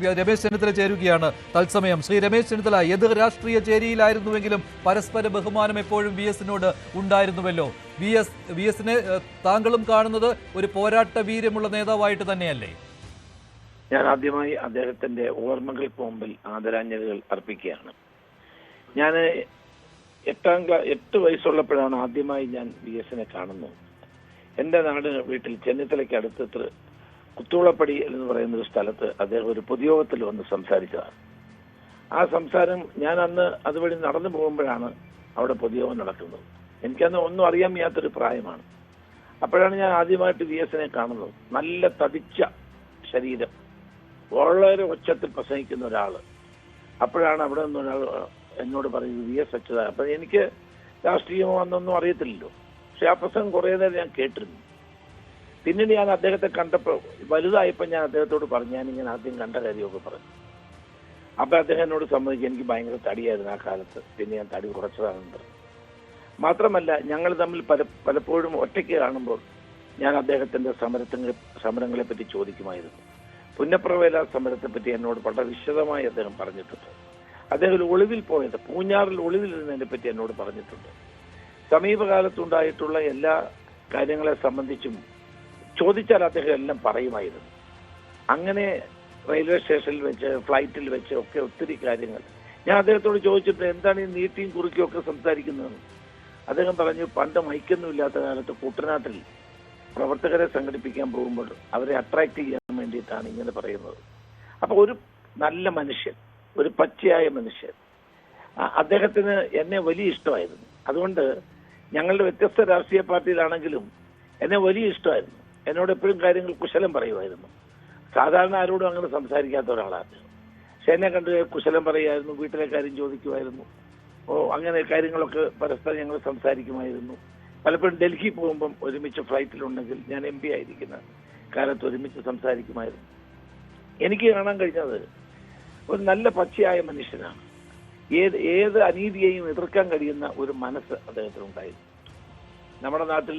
രമേശ് ചെന്നിത്തല ചേരുകയാണ് തത്സമയം. ശ്രീ രമേശ് ചെന്നിത്തല, എതിർ രാഷ്ട്രീയ ചേരിയിലായിരുന്നുവെങ്കിലും പരസ്പര ബഹുമാനം എപ്പോഴും വി എസിനോട് ഉണ്ടായിരുന്നുവല്ലോ. വി എസിനെ താങ്കളും കാണുന്നത് ഒരു പോരാട്ട വീര്യമുള്ള നേതാവായിട്ട് തന്നെയല്ലേ? ഞാൻ ആദ്യമായി അദ്ദേഹത്തിന്റെ ഓർമ്മകൾക്ക് മുമ്പിൽ ആദരാഞ്ജലികൾ അർപ്പിക്കുകയാണ്. ഞാൻ 8 വയസ്സുള്ളപ്പോഴാണ് ആദ്യമായി ഞാൻ വി എസിനെ കാണുന്നത്. എന്റെ നാട് വീട്ടിൽ ചെന്നിത്തലയ്ക്ക് അടുത്ത് കുത്തുളപ്പടി എന്ന് പറയുന്ന ഒരു സ്ഥലത്ത് അദ്ദേഹം ഒരു പൊതുയോഗത്തിൽ വന്ന് സംസാരിച്ചതാണ്. ആ സംസാരം ഞാൻ അന്ന് അതുവഴി നടന്നു പോകുമ്പോഴാണ് അവിടെ പൊതുയോഗം നടക്കുന്നത്. എനിക്കന്ന് ഒന്നും അറിയാൻ വയ്യാത്തൊരു പ്രായമാണ്. അപ്പോഴാണ് ഞാൻ ആദ്യമായിട്ട് വി എസിനെ കാണുന്നത്. നല്ല തടിച്ച ശരീരം, വളരെ ഉച്ചത്തിൽ പ്രസംഗിക്കുന്ന ഒരാള്. അപ്പോഴാണ് അവിടെ നിന്ന് ഒരാൾ എന്നോട് പറയുന്നത് വി എസ് അച്യുതാനന്ദൻ. അപ്പൊ എനിക്ക് രാഷ്ട്രീയമോ അന്നൊന്നും അറിയത്തില്ലല്ലോ. പക്ഷെ ആ പ്രസംഗം കുറെ നേരം ഞാൻ കേട്ടിരുന്നു. പിന്നീട് ഞാൻ അദ്ദേഹത്തെ കണ്ടപ്പോൾ, വലുതായപ്പോൾ ഞാൻ അദ്ദേഹത്തോട് പറഞ്ഞു, ഞാനിങ്ങനെ ആദ്യം കണ്ട കാര്യമൊക്കെ പറഞ്ഞു. അപ്പൊ അദ്ദേഹം എന്നോട് സമ്മതിച്ചു, എനിക്ക് ഭയങ്കര തടിയായിരുന്നു ആ കാലത്ത്, പിന്നെ ഞാൻ തടി കുറച്ചതാണെന്ന് പറഞ്ഞു. മാത്രമല്ല, ഞങ്ങൾ തമ്മിൽ പലപ്പോഴും ഒറ്റയ്ക്ക് കാണുമ്പോൾ ഞാൻ അദ്ദേഹത്തിന്റെ സമരങ്ങളെ പറ്റി ചോദിക്കുമായിരുന്നു. പുന്നപ്രവേല സമരത്തെ പറ്റി എന്നോട് വളരെ വിശദമായി അദ്ദേഹം പറഞ്ഞിട്ടുണ്ട്. അദ്ദേഹം ഒളിവിൽ പോയത്, പൂഞ്ഞാറിൽ ഒളിവിലിരുന്നതിനെ പറ്റി എന്നോട് പറഞ്ഞിട്ടുണ്ട്. സമീപകാലത്തുണ്ടായിട്ടുള്ള എല്ലാ കാര്യങ്ങളെ സംബന്ധിച്ചും ചോദിച്ചാൽ അദ്ദേഹം എല്ലാം പറയുമായിരുന്നു. അങ്ങനെ റെയിൽവേ സ്റ്റേഷനിൽ വെച്ച്, ഫ്ലൈറ്റിൽ വെച്ച് ഒക്കെ ഒത്തിരി കാര്യങ്ങൾ ഞാൻ അദ്ദേഹത്തോട് ചോദിച്ചിട്ട്, എന്താണ് ഈ നീട്ടിയും കുറുക്കിയും ഒക്കെ സംസാരിക്കുന്നതെന്ന്. അദ്ദേഹം പറഞ്ഞു, പണ്ട് മൈക്കൊന്നും ഇല്ലാത്ത കാലത്ത് കുട്ടനാട്ടിൽ പ്രവർത്തകരെ സംഘടിപ്പിക്കാൻ പോകുമ്പോൾ അവരെ അട്രാക്ട് ചെയ്യാൻ വേണ്ടിയിട്ടാണ് ഇങ്ങനെ പറയുന്നത്. അപ്പൊ ഒരു നല്ല മനുഷ്യൻ, ഒരു പച്ചയായ മനുഷ്യൻ. അദ്ദേഹത്തിന് എന്നെ വലിയ ഇഷ്ടമായിരുന്നു. അതുകൊണ്ട് ഞങ്ങളുടെ വ്യത്യസ്ത രാഷ്ട്രീയ പാർട്ടിയിലാണെങ്കിലും എന്നെ വലിയ ഇഷ്ടമായിരുന്നു. എന്നോട് എപ്പോഴും കാര്യങ്ങൾ കുശലം പറയുമായിരുന്നു. സാധാരണ ആരോടും അങ്ങനെ സംസാരിക്കാത്ത ഒരാളാണ്. പക്ഷെ എന്നെ കണ്ട് കുശലം പറയുമായിരുന്നു, വീട്ടിലെ കാര്യം ചോദിക്കുമായിരുന്നു. അങ്ങനെ കാര്യങ്ങളൊക്കെ പരസ്പരം ഞങ്ങൾ സംസാരിക്കുമായിരുന്നു. പലപ്പോഴും ഡൽഹി പോകുമ്പം ഒരുമിച്ച് ഫ്ലൈറ്റിലുണ്ടെങ്കിൽ, ഞാൻ MP ആയിരിക്കുന്ന കാലത്ത് ഒരുമിച്ച് സംസാരിക്കുമായിരുന്നു. എനിക്ക് കാണാൻ കഴിഞ്ഞത് ഒരു നല്ല പച്ചയായ മനുഷ്യനാണ്. ഏത് അനീതിയെയും എതിർക്കാൻ കഴിയുന്ന ഒരു മനസ്സ് അദ്ദേഹത്തിനുണ്ടായിരുന്നു. നമ്മുടെ നാട്ടിൽ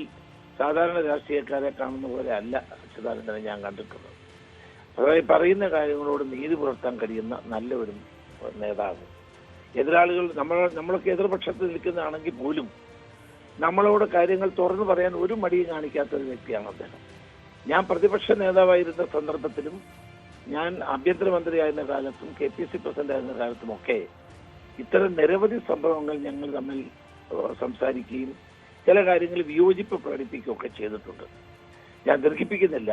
സാധാരണ രാഷ്ട്രീയക്കാരെ കാണുന്ന പോലെ അല്ല അച്യുതാനന്ദനെ ഞാൻ കണ്ടിട്ടുള്ളത്. അതായത് പറയുന്ന കാര്യങ്ങളോട് നീതി പുലർത്താൻ കഴിയുന്ന നല്ല ഒരു നേതാവ്. എതിരാളികൾ നമ്മളൊക്കെ എതിർപക്ഷത്ത് നിൽക്കുന്നതാണെങ്കിൽ പോലും നമ്മളോട് കാര്യങ്ങൾ തുറന്നു പറയാൻ ഒരു മടിയും കാണിക്കാത്ത ഒരു വ്യക്തിയാണ് അദ്ദേഹം. ഞാൻ പ്രതിപക്ഷ നേതാവായിരുന്ന സന്ദർഭത്തിലും, ഞാൻ ആഭ്യന്തരമന്ത്രിയായിരുന്ന കാലത്തും, KPC പ്രസിഡന്റ് ആയിരുന്ന കാലത്തുമൊക്കെ ഇത്തരം നിരവധി സംഭവങ്ങൾ ഞങ്ങൾ തമ്മിൽ സംസാരിക്കുകയും ചില കാര്യങ്ങൾ വിയോജിപ്പ് പ്രകടിപ്പിക്കുകയൊക്കെ ചെയ്തിട്ടുണ്ട്. ഞാൻ ദീർഘിപ്പിക്കുന്നില്ല.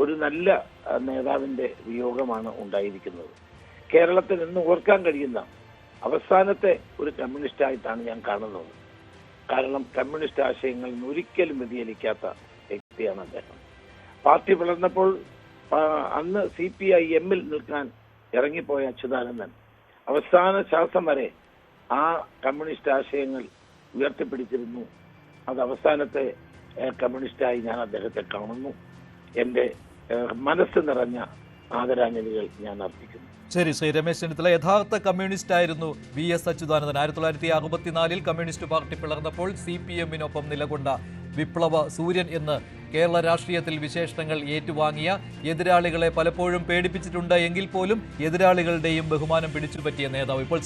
ഒരു നല്ല നേതാവിന്റെ വിയോഗമാണ് ഉണ്ടായിരിക്കുന്നത്. കേരളത്തിൽ നിന്ന് ഓർക്കാൻ കഴിയുന്ന അവസാനത്തെ ഒരു കമ്മ്യൂണിസ്റ്റായിട്ടാണ് ഞാൻ കാണുന്നത്. കാരണം കമ്മ്യൂണിസ്റ്റ് ആശയങ്ങളിൽ നിന്ന് ഒരിക്കലും വ്യതിചലിക്കാത്ത വ്യക്തിയാണ് അദ്ദേഹം. പാർട്ടി വളർന്നപ്പോൾ അന്ന് CPIM-ൽ നിൽക്കാൻ ഇറങ്ങിപ്പോയ അച്യുതാനന്ദൻ അവസാന ശ്വാസം വരെ ആ കമ്മ്യൂണിസ്റ്റ് ആശയങ്ങൾ ഉയർത്തിപ്പിടിച്ചിരുന്നു. അത് അവസാനത്തെ കമ്മ്യൂണിസ്റ്റായി ഞാൻ അദ്ദേഹത്തെ കാണുന്നു. എന്റെ മനസ്സ് നിറഞ്ഞ ആദരാഞ്ജലികൾ ഞാൻ അർപ്പിക്കുന്നു. ശരി, ശ്രീ രമേശ് ചെന്നിത്തല, യഥാർത്ഥ കമ്മ്യൂണിസ്റ്റ് ആയിരുന്നു VS അച്യുതാനന്ദൻ. 1964 കമ്മ്യൂണിസ്റ്റ് പാർട്ടി പിളർന്നപ്പോൾ CPM-നൊപ്പം നിലകൊണ്ട വിപ്ലവ സൂര്യൻ എന്ന് കേരള രാഷ്ട്രീയത്തിൽ വിശേഷണങ്ങൾ ഏറ്റുവാങ്ങിയ, എതിരാളികളെ പലപ്പോഴും പേടിപ്പിച്ചിട്ടുണ്ട് എങ്കിൽ പോലും എതിരാളികളുടെയും ബഹുമാനം പിടിച്ചുപറ്റിയ നേതാവ്. ഇപ്പോൾ